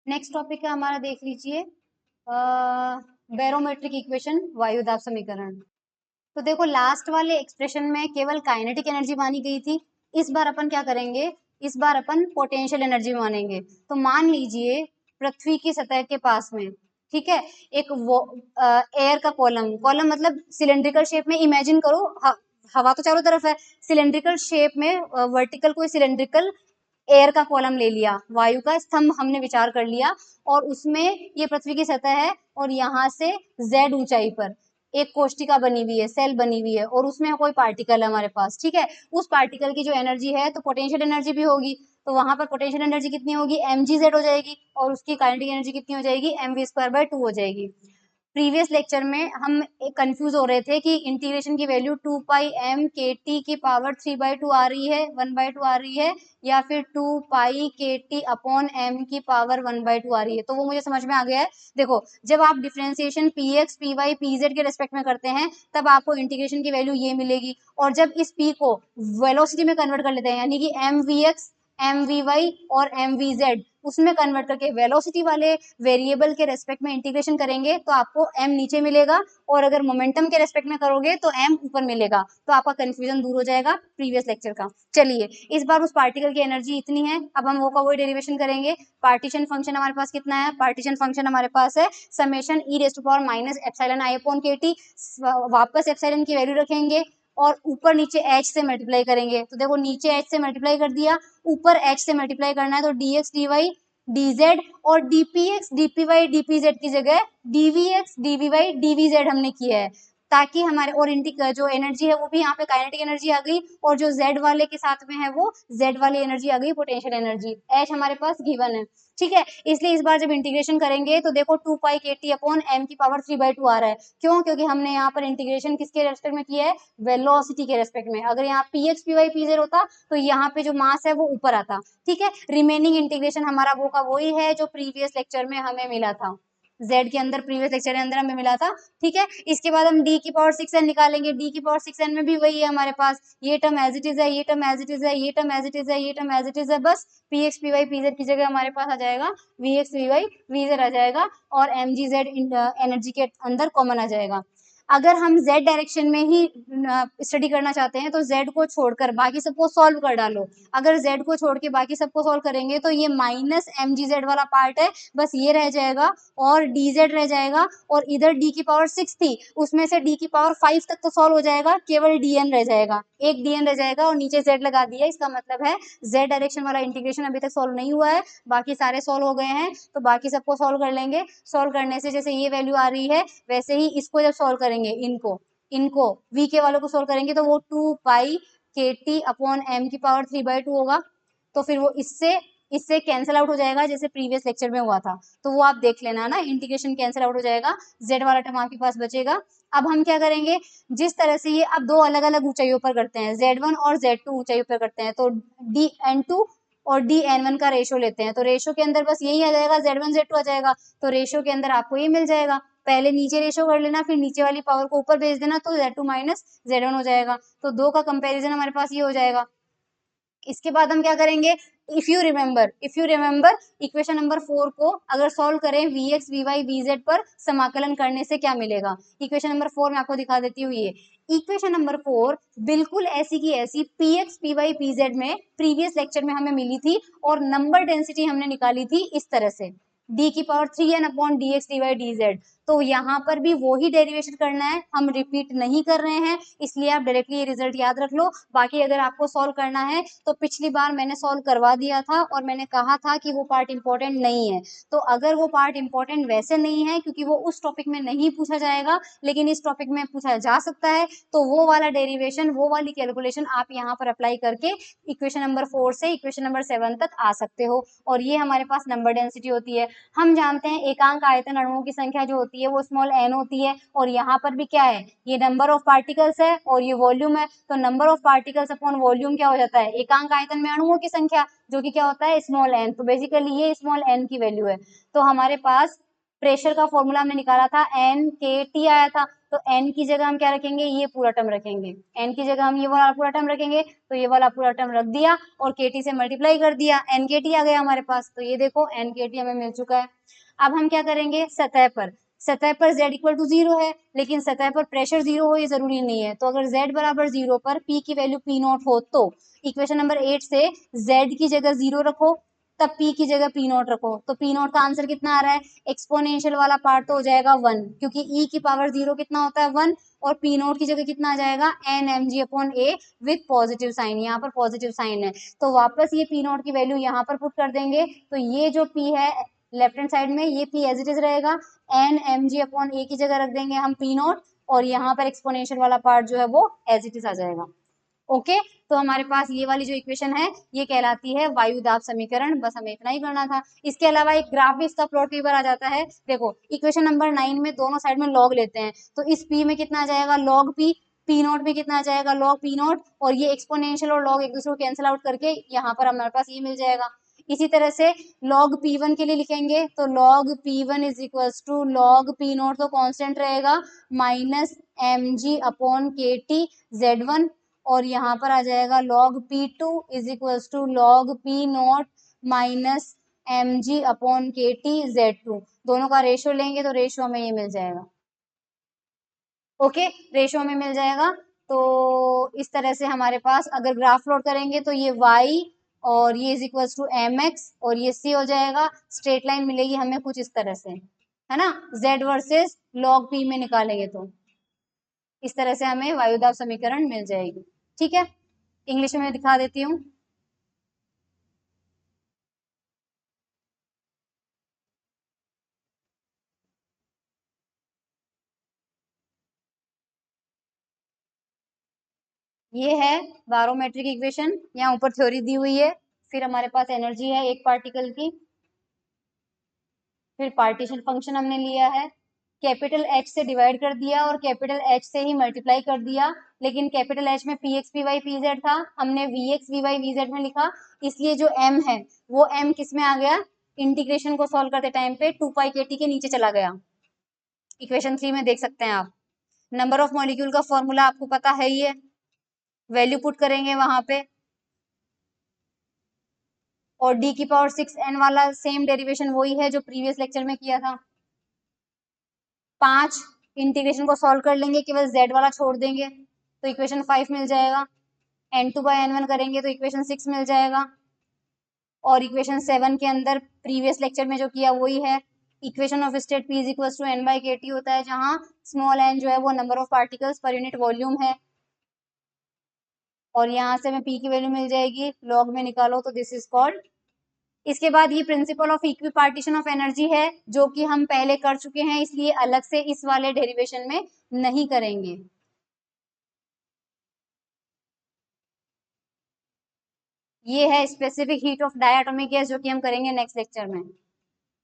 Next topic है हमारा, देख लीजिए, बैरोमेट्रिक इक्वेशन, वायुदाब समीकरण। तो देखो लास्ट वाले एक्सप्रेशन में केवल काइनेटिक एनर्जी मानी गई थी। इस बार अपन क्या करेंगे, इस बार अपन पोटेंशियल एनर्जी मानेंगे। तो मान लीजिए पृथ्वी की सतह के पास में, ठीक है, एक वो एयर का कॉलम, कॉलम मतलब सिलेंड्रिकल शेप में, इमेजिन करो हवा तो चारों तरफ है, सिलेंड्रिकल शेप में वर्टिकल कोई सिलेंड्रिकल एयर का कॉलम ले लिया, वायु का स्तंभ हमने विचार कर लिया, और उसमें ये पृथ्वी की सतह है और यहाँ से z ऊंचाई पर एक कोष्टिका बनी हुई है, सेल बनी हुई है, और उसमें कोई पार्टिकल है हमारे पास, ठीक है। उस पार्टिकल की जो एनर्जी है तो पोटेंशियल एनर्जी भी होगी, तो वहां पर पोटेंशियल एनर्जी कितनी होगी, mgz हो जाएगी, और उसकी काइनेटिक एनर्जी कितनी हो जाएगी, mv²/2 हो जाएगी। प्रीवियस लेक्चर में हम कंफ्यूज हो रहे थे कि इंटीग्रेशन की वैल्यू 2 पाई m kt की पावर 3/2 आ रही है, 1/2 आ रही है, या फिर 2 पाई kt अपॉन m की पावर 1/2 आ रही है। तो वो मुझे समझ में आ गया है। देखो जब आप डिफरेंशिएशन px py pz के रेस्पेक्ट में करते हैं तब आपको इंटीग्रेशन की वैल्यू ये मिलेगी, और जब इस p को वेलोसिटी में कन्वर्ट कर लेते हैं, यानी कि mvx mvy और mvz उसमें कन्वर्ट करके वेलोसिटी वाले वेरिएबल के रेस्पेक्ट में इंटीग्रेशन करेंगे तो आपको m नीचे मिलेगा, और अगर मोमेंटम के रेस्पेक्ट में करोगे तो m ऊपर मिलेगा। तो आपका कंफ्यूजन दूर हो जाएगा प्रीवियस लेक्चर का। चलिए इस बार उस पार्टिकल की एनर्जी इतनी है, अब हम वो का वही डेरिवेशन करेंगे। पार्टीशन फंक्शन हमारे पास कितना है, पार्टीशन फंक्शन हमारे पास है समेशन e⁻⁻ वापस एप्सिलॉन की वैल्यू रखेंगे और ऊपर नीचे h से मल्टीप्लाई करेंगे। तो देखो नीचे h से मल्टीप्लाई कर दिया, ऊपर h से मल्टीप्लाई करना है, तो dx dy dz और dpx dpy dpz की जगह dvx dvy dvz हमने किया है, ताकि हमारे और जो एनर्जी है वो भी यहाँ पे काइनेटिक एनर्जी आ गई, और जो z वाले के साथ में है वो z वाली एनर्जी आ गई, पोटेंशियल एनर्जी h हमारे पास गिवन है, ठीक है। इसलिए इस बार जब इंटीग्रेशन करेंगे तो देखो 2 पाई kt अपॉन m की पावर 3/2 आ रहा है। क्यों, क्योंकि हमने यहाँ पर इंटीग्रेशन किसके रेस्पेक्ट में किया है, वेलोसिटी के रेस्पेक्ट में। अगर यहाँ px py pz होता तो यहाँ पे जो मास है वो ऊपर आता, ठीक है। रिमेनिंग इंटीग्रेशन हमारा वो का वही है जो प्रीवियस लेक्चर में हमें मिला था, z के अंदर प्रीवियस लेक्चर के अंदर हमें मिला था, ठीक है। इसके बाद हम d की पावर 6n निकालेंगे, d की पावर 6n में भी वही है हमारे पास, ये टर्म एज इट इज है, ये टर्म एज इट इज है, ये टर्म एज इट इज है, ये टर्म एज इट इज है, बस px py pz की जगह हमारे पास आ जाएगा vx vy vz आ जाएगा, और mgz एनर्जी के अंदर कॉमन आ जाएगा। अगर हम z डायरेक्शन में ही स्टडी करना चाहते हैं तो z को छोड़कर बाकी सबको सॉल्व कर डालो। अगर z को छोड़ के बाकी सबको सॉल्व करेंगे तो ये माइनस mgz वाला पार्ट है, बस ये रह जाएगा, और dz रह जाएगा, और इधर d की पावर 6 थी उसमें से d की पावर 5 तक तो सॉल्व हो जाएगा, केवल dn रह जाएगा, एक dn रह जाएगा, और नीचे z लगा दिया। इसका मतलब है z डायरेक्शन वाला इंटीग्रेशन अभी तक सॉल्व नहीं हुआ है, बाकी सारे सॉल्व हो गए हैं, तो बाकी सबको सॉल्व कर लेंगे। सॉल्व करने से जैसे ये वैल्यू आ रही है वैसे ही इसको जब सॉल्व करेंगे, इनको इनको वीके वालों को सॉल्व करेंगे तो वो 2 पाई kt अपॉन m की पावर 3/2 होगा। तो फिर वो इससे इससे कैंसिल आउट हो जाएगा जैसे प्रीवियस लेक्चर में हुआ था, तो वो आप देख लेना ना, इंटीग्रेशन कैंसिल आउट हो जाएगा, z वाला टर्म आपके पास बचेगा। अब हम क्या करेंगे, जिस तरह से ये अब दो अलग अलग ऊंचाइयों पर करते हैं, z1 और z2 ऊंचाइयों पर करते हैं, तो dn2 और dn1 का रेशो लेते हैं, तो रेशो के अंदर बस यही आ जाएगा, z1 z2 आ जाएगा, तो रेशो के अंदर आपको ये मिल जाएगा। पहले नीचे रेशो कर लेना, फिर नीचे वाली पावर को ऊपर भेज देना, तो z2 माइनस z1 हो जाएगा, तो दो का कंपैरिजन हमारे पास ये हो जाएगा। इसके बाद हम क्या करेंगे, if you remember equation number 4 को अगर सॉल्व करें vx vy vz पर समाकलन करने से क्या मिलेगा, इक्वेशन नंबर 4 में आपको दिखा देती हूँ। ये इक्वेशन नंबर 4 बिल्कुल ऐसी की ऐसी px py pz में प्रीवियस लेक्चर में हमें मिली थी, और नंबर डेंसिटी हमने निकाली थी इस तरह से, d की power 3n upon dx dy dz। तो यहाँ पर भी वही डेरिवेशन करना है, हम रिपीट नहीं कर रहे हैं, इसलिए आप डायरेक्टली ये रिजल्ट याद रख लो। बाकी अगर आपको सॉल्व करना है तो पिछली बार मैंने सॉल्व करवा दिया था, और मैंने कहा था कि वो पार्ट इंपॉर्टेंट नहीं है, तो अगर वो पार्ट इंपॉर्टेंट वैसे नहीं है क्योंकि वो उस टॉपिक में नहीं पूछा जाएगा लेकिन इस टॉपिक में पूछा जा सकता है, तो वो वाला डेरिवेशन, वो वाली कैलकुलेशन आप यहाँ पर अप्लाई करके इक्वेशन नंबर 4 से इक्वेशन नंबर 7 तक आ सकते हो। और ये हमारे पास नंबर डेंसिटी होती है। हम जानते हैं एकांक आयतन अणुओं की संख्या जो होती है वो स्मॉल n होती है, और यहाँ पर भी क्या है, ये नंबर ऑफ पार्टिकल्स है और ये वॉल्यूम है, तो number of particles upon volume क्या हो जाता है, एकांक आयतन में अणुओं की संख्या, जो कि क्या होता है स्मॉल n। तो बेसिकली ये स्मॉल n की वैल्यू है। तो हमारे पास प्रेशर का फॉर्मूला हमने निकाला था, n k t आया था, तो n की जगह हम क्या रखेंगे, ये पूरा टर्म रखेंगे, n की जगह हम ये वाला पूरा टर्म रखेंगे, तो ये वाला पूरा टर्म रख दिया और kT से मल्टीप्लाई कर दिया, nkt आ गया हमारे पास। तो ये देखो nkt हमें मिल चुका है। अब हम क्या करेंगे, सतह पर z इक्वल टू 0 है, लेकिन सतह पर प्रेशर 0 हो ये जरूरी नहीं है। तो अगर z बराबर 0 पर p की वैल्यू p नॉट हो तो इक्वेशन नंबर 8 से z की जगह 0 रखो, तब p की जगह p नॉट रखो, तो p नॉट का आंसर कितना आ रहा है, एक्सपोनेंशियल वाला पार्ट तो हो जाएगा 1, क्योंकि e की पावर 0 कितना होता है 1, और p नॉट की जगह कितना आ जाएगा n mg upon a with positive sign, यहाँ पर पॉजिटिव साइन है, तो वापस ये p नॉट की वैल्यू यहाँ पर पुट कर देंगे, तो ये जो p है लेफ्ट हैंड साइड में, ये p एज इट इज रहेगा, n mg अपॉन a की जगह रख देंगे हम p नॉट, और यहाँ पर एक्सपोनेंशियल वाला पार्ट जो है वो एज इट इज आ जाएगा। ओके, तो हमारे पास ये वाली जो इक्वेशन है ये कहलाती है वायु दाब समीकरण। बस हमें इतना ही करना था। इसके अलावा एक ग्राफ भी इसका प्लॉट कई बार आ जाता है। देखो इक्वेशन नंबर 9 में दोनों साइड में लॉग लेते हैं, तो इस p में कितना आ जाएगा लॉग p, p नॉट में कितना आ जाएगा लॉग p नॉट, और ये एक्सपोनेंशियल और लॉग एक दूसरे को कैंसिल आउट करके यहाँ पर हमारे पास ये मिल जाएगा। इसी तरह से log p1 के लिए लिखेंगे तो log p1 is equal to log p not तो कांस्टेंट रहेगा minus mg upon kt z1, और यहाँ पर आ जाएगा log p2 is equal to log p not minus mg upon kt z2। दोनों का रेशियो लेंगे तो रेशियो में ये मिल जाएगा। ओके, रेशियो में मिल जाएगा। तो इस तरह से हमारे पास अगर ग्राफ प्लॉट करेंगे तो ये y और ये इज इक्वल टू mx और ये c हो जाएगा। स्ट्रेट लाइन मिलेगी हमें कुछ इस तरह से, है ना, z वर्सेस log p में निकालेंगे तो इस तरह से हमें वायुदाब समीकरण मिल जाएगी। ठीक है, इंग्लिश में मैं दिखा देती हूँ। ये है बारोमेट्रिक इक्वेशन, यहाँ ऊपर थ्योरी दी हुई है, फिर हमारे पास एनर्जी है एक पार्टिकल की, फिर पार्टीशन फंक्शन हमने लिया है, कैपिटल H से डिवाइड कर दिया और कैपिटल H से ही मल्टीप्लाई कर दिया, लेकिन कैपिटल H में px py pz था, हमने vx vy vz में लिखा, इसलिए जो m है वो m किस में आ गया, इंटीग्रेशन को सॉल्व करते टाइम पे 2 पाई kt के नीचे चला गया। इक्वेशन 3 में देख सकते हैं आप। नंबर ऑफ मॉलिक्यूल का फॉर्मूला आपको पता है ही है, वैल्यू पुट करेंगे वहां पे, और d की पावर 6n वाला सेम डेरिवेशन वही है जो प्रीवियस लेक्चर में किया था। 5 इंटीग्रेशन को सॉल्व कर लेंगे, केवल z वाला छोड़ देंगे तो इक्वेशन 5 मिल जाएगा, n2 बाई n1 करेंगे तो इक्वेशन 6 मिल जाएगा, और इक्वेशन 7 के अंदर प्रीवियस लेक्चर में जो किया वही है, equation of state p is equal to n by kt होता है, जहां स्मॉल n जो है वो number of particles per unit volume है, और यहाँ से हमें p की वैल्यू मिल जाएगी, लॉग में निकालो तो दिस इज कॉल्ड। इसके बाद ये principle of equipartition of energy है, जो कि हम पहले कर चुके हैं, इसलिए अलग से इस वाले डेरिवेशन में नहीं करेंगे। ये है specific heat of diatomic gas, जो कि हम करेंगे नेक्स्ट लेक्चर में।